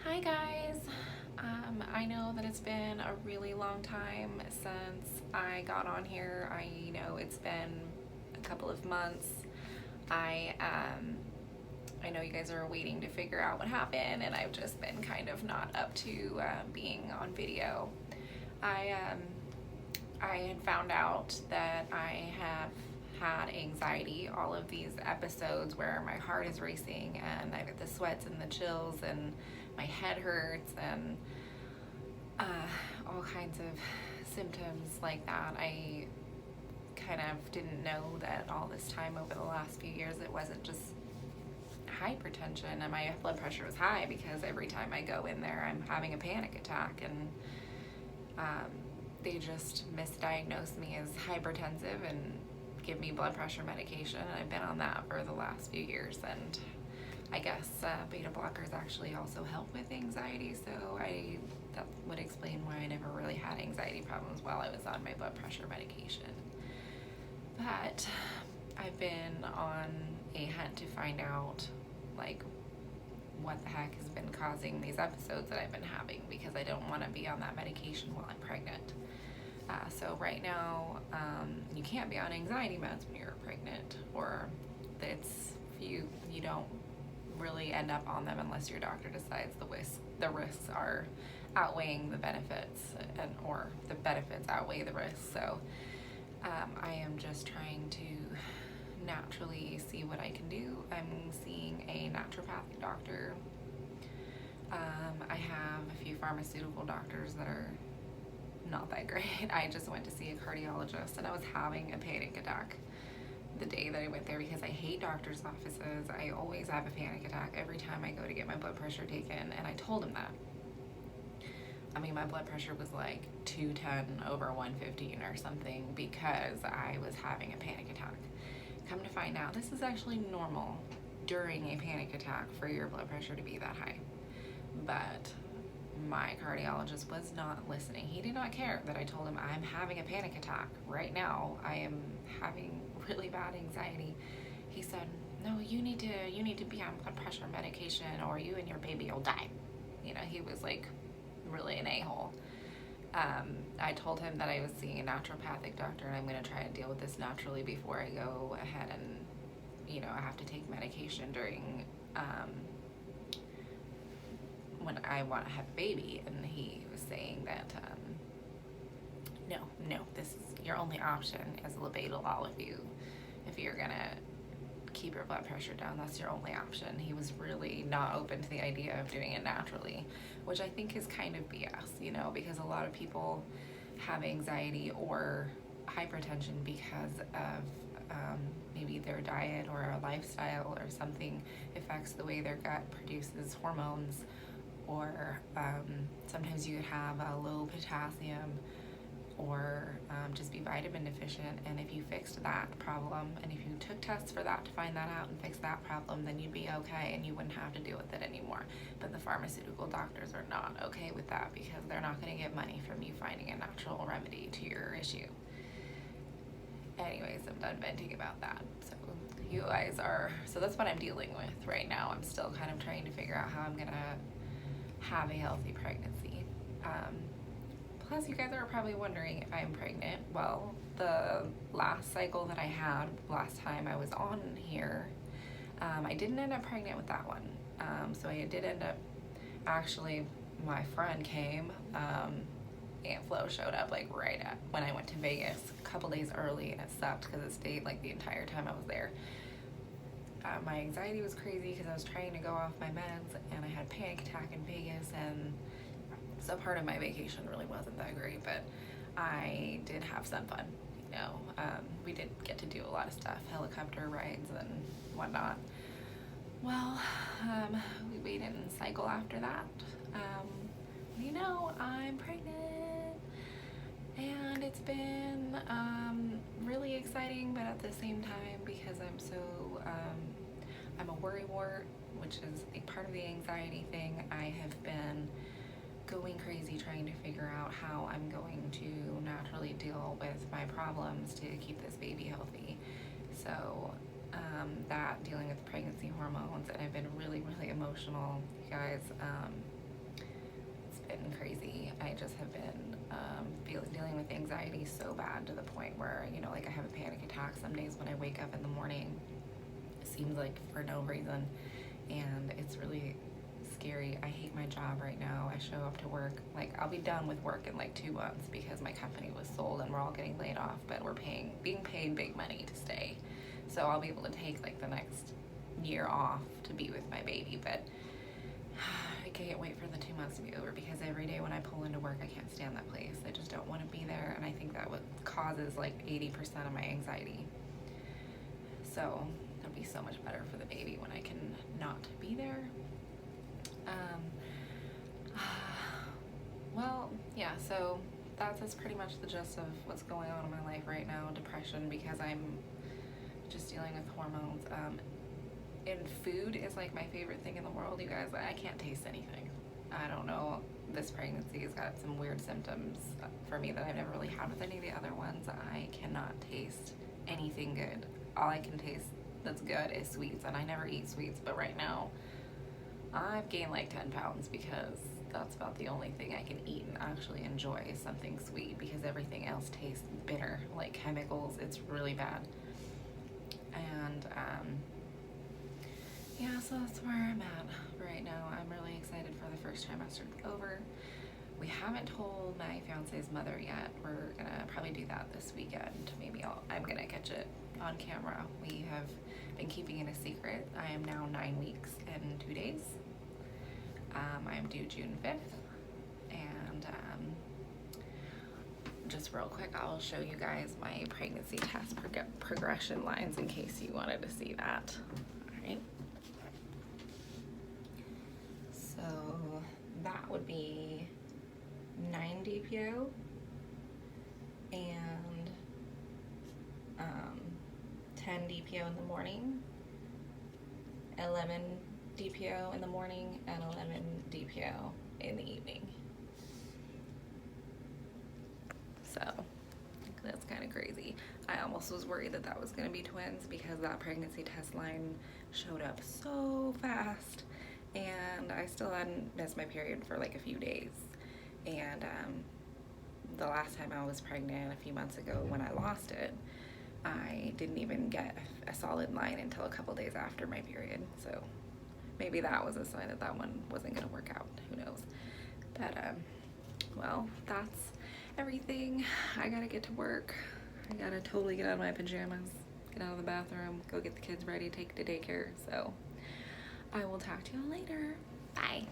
Hi guys. I know that it's been a really long time since I got on here. I know it's been a couple of months. I I know you guys are waiting to figure out what happened, and I've just been kind of not up to being on video. I um, I had found out that I have had anxiety, all of these episodes where my heart is racing and I get the sweats and the chills and my head hurts and all kinds of symptoms like that. I kind of didn't know that all this time over the last few years it wasn't just hypertension and my blood pressure was high because every time I go in there I'm having a panic attack, and they just misdiagnosed me as hypertensive and give me blood pressure medication, and I've been on that for the last few years. And I guess beta blockers actually also help with anxiety, so that would explain why I never really had anxiety problems while I was on my blood pressure medication. But I've been on a hunt to find out like what the heck has been causing these episodes that I've been having, because I don't want to be on that medication while I'm pregnant. So right now, you can't be on anxiety meds when you're pregnant, or you don't really end up on them unless your doctor decides the risks are outweighing the benefits, or the benefits outweigh the risks. So I am just trying to naturally see what I can do. I'm seeing a naturopathic doctor. I have a few pharmaceutical doctors that are not that great. I just went to see a cardiologist and I was having a panic attack the day that I went there because I hate doctor's offices. I always have a panic attack every time I go to get my blood pressure taken, and I told him that. I mean, my blood pressure was like 210 over 115 or something because I was having a panic attack. Come to find out, this is actually normal during a panic attack for your blood pressure to be that high. But my cardiologist was not listening. He did not care that I told him I'm having a panic attack right now. I am having really bad anxiety. He said, "No, you need to be on blood pressure medication or you and your baby will die." You know, he was like really an a-hole. I told him that I was seeing a naturopathic doctor and I'm going to try to deal with this naturally before I go ahead and, I have to take medication during when I want to have a baby. And he was saying that no, this is your only option as a labetalol. If you're gonna keep your blood pressure down, that's your only option. He was really not open to the idea of doing it naturally, which I think is kind of BS, because a lot of people have anxiety or hypertension because of maybe their diet or a lifestyle or something affects the way their gut produces hormones, or sometimes you could have a low potassium or just be vitamin deficient. And if you fixed that problem, and if you took tests for that to find that out and fix that problem, then you'd be okay and you wouldn't have to deal with it anymore. But the pharmaceutical doctors are not okay with that because they're not going to get money from you finding a natural remedy to your issue. Anyways, I'm done venting about that. So that's what I'm dealing with right now. I'm still kind of trying to figure out how I'm going to have a healthy pregnancy. Plus, you guys are probably wondering if I'm pregnant. Well, the last cycle that I had, last time I was on here, I didn't end up pregnant with that one. So I did end up, actually, my friend came, Aunt Flo showed up like right at when I went to Vegas a couple days early, and it sucked because it stayed like the entire time I was there. My anxiety was crazy because I was trying to go off my meds and I had a panic attack in Vegas, and so part of my vacation really wasn't that great, but I did have some fun. We did get to do a lot of stuff, helicopter rides and whatnot. Well, we waited and cycle after that. I'm pregnant, and it's been really exciting, but at the same time, because I'm a worrywart, which is a part of the anxiety thing, I have been going crazy trying to figure out how I'm going to naturally deal with my problems to keep this baby healthy. So that dealing with pregnancy hormones, and I've been really, really emotional, you guys. been crazy. I just have been dealing with anxiety so bad to the point where, you know, like I have a panic attack some days when I wake up in the morning. It seems like for no reason, and it's really scary. I hate my job right now. I show up to work, like I'll be done with work in like 2 months because my company was sold and we're all getting laid off, but we're being paid big money to stay. So I'll be able to take like the next year off to be with my baby, but I can't wait for the 2 months to be over because every day when I pull into work, I can't stand that place. I just don't want to be there, and I think that what causes like 80% of my anxiety. So it'll be so much better for the baby when I can not be there. Well, yeah, so that's pretty much the gist of what's going on in my life right now. Depression, because I'm just dealing with hormones. And food is like my favorite thing in the world, you guys. I can't taste anything. I don't know. This pregnancy has got some weird symptoms for me that I've never really had with any of the other ones. I cannot taste anything good. All I can taste that's good is sweets, and I never eat sweets, but right now I've gained like 10 pounds because that's about the only thing I can eat and actually enjoy is something sweet, because everything else tastes bitter, like chemicals. It's really bad. And yeah, so that's where I'm at right now. I'm really excited for the first trimester to be over. We haven't told my fiance's mother yet. We're gonna probably do that this weekend. Maybe I'm gonna catch it on camera. We have been keeping it a secret. I am now 9 weeks and 2 days. I'm due June 5th, and just real quick, I'll show you guys my pregnancy test progression lines in case you wanted to see that. All right. So that would be 9 DPO and 10 DPO in the morning, 11 DPO in the morning, and 11 DPO in the evening. So that's kind of crazy. I almost was worried that that was going to be twins because that pregnancy test line showed up so fast, and I still hadn't missed my period for like a few days. And the last time I was pregnant a few months ago when I lost it, I didn't even get a solid line until a couple days after my period. So maybe that was a sign that that one wasn't going to work out. Who knows? But well, that's everything. I gotta get to work. I gotta totally get out of my pajamas, get out of the bathroom, go get the kids ready, take to daycare. So I will talk to you all later. Bye.